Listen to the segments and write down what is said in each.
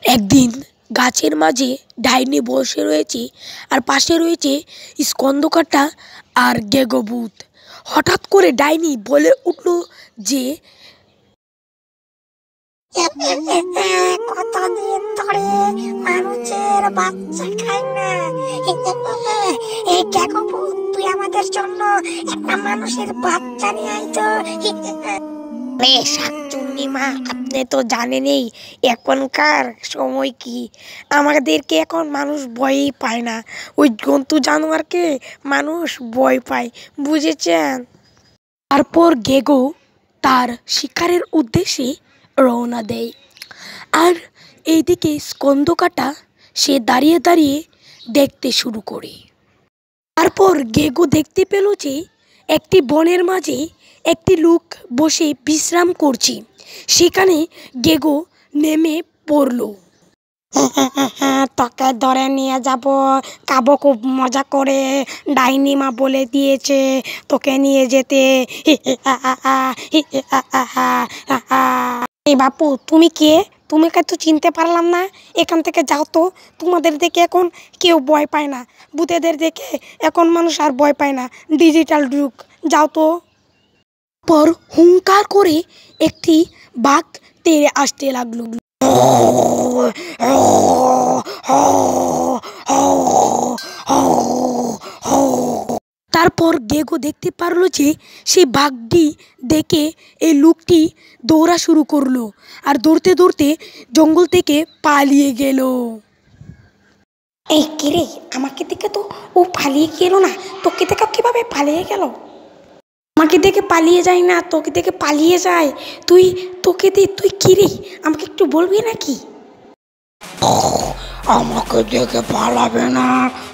একদিন গাছের মাঝে ডাইনি বসে রয়েছে, আর পাশে রয়েছে স্কন্দকাটা আর গেগোভূত। হঠাৎ করে ডাইনি বলে উঠল যে, কতদিন ধরে মানুষের বাচ্চা খাই না। এই গেগোভূত, তুই আমাদের জন্য একটা মানুষের বাচ্চা নিয়ে আয় তো। রে শাকচুন্নি মা, আপনি তো জানেনই এখনকার সময় কি, আমাদেরকে এখন মানুষ ভয়ই পায় না, ওই জন্তু জানোয়ারকে মানুষ ভয় পায়, বুঝেছেন? তারপর গেগো তার শিকারের উদ্দেশ্যে রওনা দেয়, আর এইদিকে স্কন্দকাটা সে দাঁড়িয়ে দাঁড়িয়ে দেখতে শুরু করে। তারপর গেগো দেখতে পেল যে একটি বনের মাঝে একটি লোক বসে বিশ্রাম করছে। সেখানে গেগো নেমে পড়ল। তোকে ধরে নিয়ে যাব, খাবো খুব মজা করে, ডাইনি মা বলে দিয়েছে তোকে নিয়ে যেতে। এই বাপু, তুমি কে? তোমাকে তো চিনতে পারলাম না, এখান থেকে যাও তো। তোমাদের দেখে এখন কেউ ভয় পায় না, ভূতেদের দেখে এখন মানুষ আর ভয় পায় না, ডিজিটাল যুগ, যাও তো। পর হুঙ্কার করে একটি বাঘ তেড়ে আসতে লাগলো। তারপর গেগো দেখতে পারলো যে সেই বাঘটি দেখে এই লোকটি দৌড়া শুরু করলো, আর দৌড়তে দৌড়তে জঙ্গল থেকে পালিয়ে গেল। এই কিরে, আমাকে দেখে তো ও পালিয়ে গেল না, তোকে দেখে কিভাবে পালিয়ে গেল? আমাকে দেখে পালিয়ে যায় না, তোকে দেখে পালিয়ে যায়। তুই কিরে, আমাকে একটু বলবি নাকি? আমাকে দেখে পালাবে না,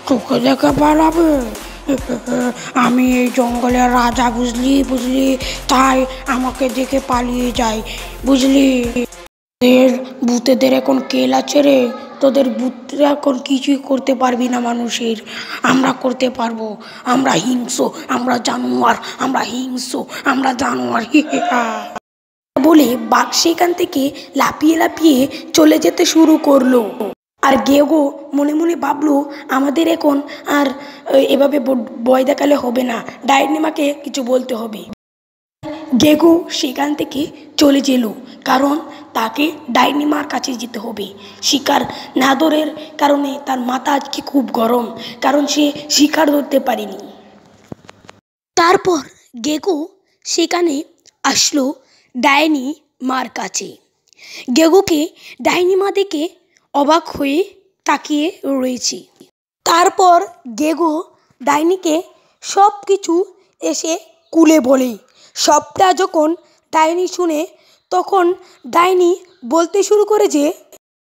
তোকে দেখে পালাবে। আমি এই জঙ্গলের রাজা, বুঝলি, তাই আমাকে দেখে পালিয়ে যায়, বুঝলি। ভূতেদের এখন কেল আছে রে, তোদের ভূতরা এখন কিছুই করতে পারবি না মানুষের, আমরা করতে পারবো। আমরা হিংস্র, আমরা জানোয়ার। বলে বাঘ সেখান থেকে লাফিয়ে লাফিয়ে চলে যেতে শুরু করলো। আর গেগো মনে মনে ভাবলো, আমাদের এখন আর এভাবে ভয় দেখালে হবে না, ডাইনিমাকে কিছু বলতে হবে। গেগো সেখান থেকে চলে গেল, কারণ তাকে ডাইনিমার কাছে যেতে হবে। শিকার না ধরার কারণে তার মাথা আজকে খুব গরম, কারণ সে শিকার ধরতে পারেনি। তারপর গেগো সেখানে আসলো ডাইনি মার কাছে। গেগোকে ডাইনি মা দেখে অবাক হয়ে তাকিয়ে রয়েছে। তারপর গেগো ডাইনিকে সব কিছু এসে খুলে বলে। সবটা যখন ডাইনি শুনে, তখন ডাইনি বলতে শুরু করে যে,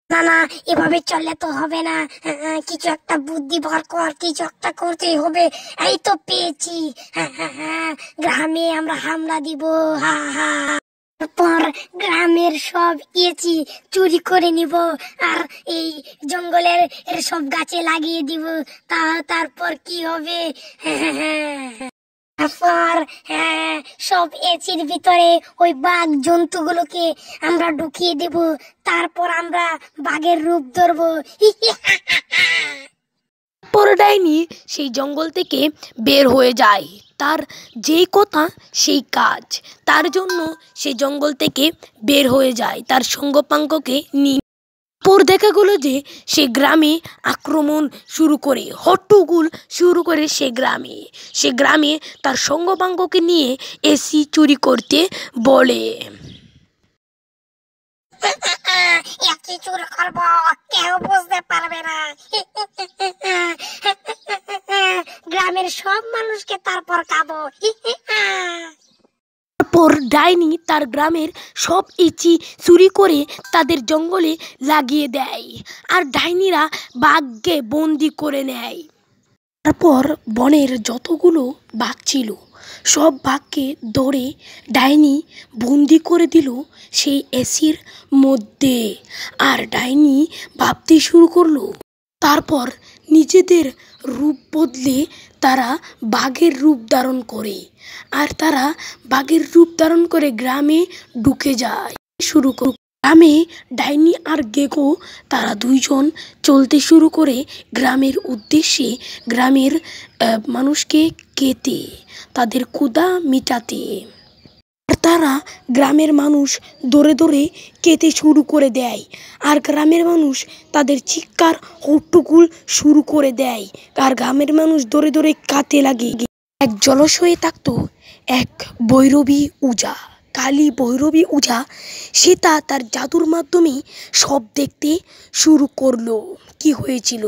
না না, এভাবে চললে তো হবে না, কিছু একটা বুদ্ধি বার কর, কিছু একটা করতেই হবে। এই তো পেয়েছি, গ্রামে আমরা হামলা দিব, তারপর গ্রামের সব চুরি করে নিব, আর এই জঙ্গলের সব গাছে লাগিয়ে দিব। তারপর কি হবে? তারপর সব এচির ভিতরে ওই বাঘ জন্তুগুলোকে আমরা ঢুকিয়ে দেব, তারপর আমরা বাঘের রূপ ধরবো। পর ডাইনি সেই জঙ্গল থেকে বের হয়ে যায়। তার যেই কথা সেই কাজ, তার জন্য সেই জঙ্গল থেকে বের হয়ে যায় তার সঙ্গপাঙ্গকে নিয়ে। পর দেখা গেল যে সে গ্রামে আক্রমণ শুরু করে, হট্টগোল শুরু করে সে গ্রামে তার সঙ্গপাঙ্গকে নিয়ে এসি চুরি করতে বলে। একই চুরি করবো, কেউ বুঝতে পারবে না। গ্রামের সব মানুষকে তারপর খাবো। তারপর ডাইনি তার গ্রামের সব ইচি চুরি করে তাদের জঙ্গলে লাগিয়ে দেয়, আর ডাইনিরা বাঘকে বন্দি করে নেয়। তারপর বনের যতগুলো বাঘ ছিল সব বাঘকে ধরে ডাইনি বন্দি করে দিল সেই এসির মধ্যে। আর ডাইনি ভাবতে শুরু করলো। তারপর নিজেদের রূপ বদলে তারা বাঘের রূপ ধারণ করে, আর তারা বাঘের রূপ ধারণ করে গ্রামে ঢুকে যায় শুরু করে। গ্রামে ডাইনি আর গেকো তারা দুইজন চলতে শুরু করে গ্রামের উদ্দেশ্যে, গ্রামের মানুষকে খেতে, তাদের ক্ষুধা মিটাতে। আর তারা গ্রামের মানুষ দৌড়ে দৌড়ে খেতে শুরু করে দেয়, আর গ্রামের মানুষ তাদের চিৎকার হট্টগোল শুরু করে দেয়, আর গ্রামের মানুষ দৌড়ে দৌড়ে কাঁদতে লাগে। এক জলাশয়ে থাকতো এক ভৈরবী উজা, কালী ভৈরবী উজা। সে তার জাদুর মাধ্যমে সব দেখতে শুরু করলো। কি হয়েছিল?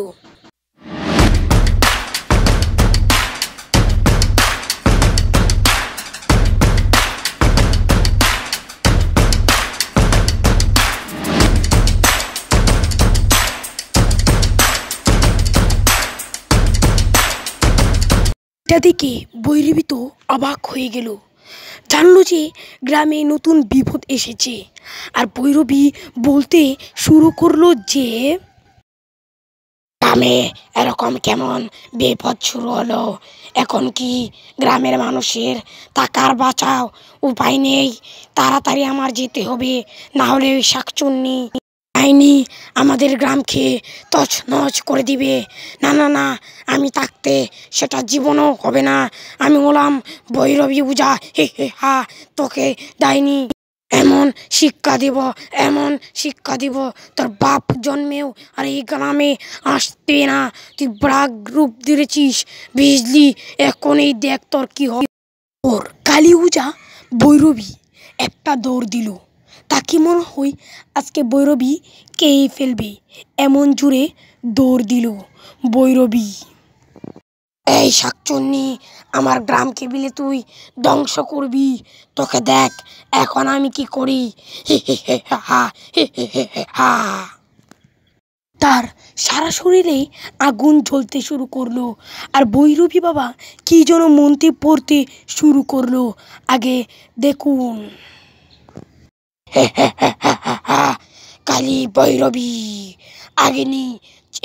এটা দেখে ভৈরবী তো অবাক হয়ে গেল, জানলো যে গ্রামে নতুন বিপদ এসেছে। আর ভৈরবী বলতে শুরু করলো যে গ্রামে এরকম কেমন বিপদ শুরু হলো? এখন কি গ্রামের মানুষের টাকার বাঁচাও উপায় নেই? তাড়াতাড়ি আমার যেতে হবে, না হলে ওই শাকচুন্নি ডাইনি আমাদের গ্রামকে তছনছ করে দিবে। না না না, আমি থাকতে সেটা জীবনও হবে না। আমি হলাম ভৈরবী উজা, হে হে হা। তোকে ডাইনি এমন শিক্ষা দিব, এমন শিক্ষা দিব, তোর বাপ জন্মেও আর এই গ্রামে আসবে না। তুই ব্রাগ রূপ ধরেছিস, বুঝলি? এখন এই দেখ তোর কি হয়। ওর কালী উজা ভৈরবী একটা দৌড় দিল। তাকে মনে হয় আজকে ভৈরবী খেয়ে ফেলবে, এমন জোরে দৌড় দিল ভৈরবী। এই শাকচুন্নি, আমার গ্রামকে বিলে তুই ধ্বংস করবি, তোকে দেখ এখন আমি কি করি। হে হে হে হা, হে হে হে হা। তার সারা শরীরে আগুন জ্বলতে শুরু করলো, আর ভৈরবী বাবা কি যেন মন্ত্রে পড়তে শুরু করলো। আগে দেখুন। কালী ভৈরবী আগেনি।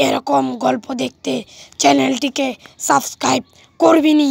এরকম গল্প দেখতে চ্যানেলটিকে সাবস্ক্রাইব করবিনি।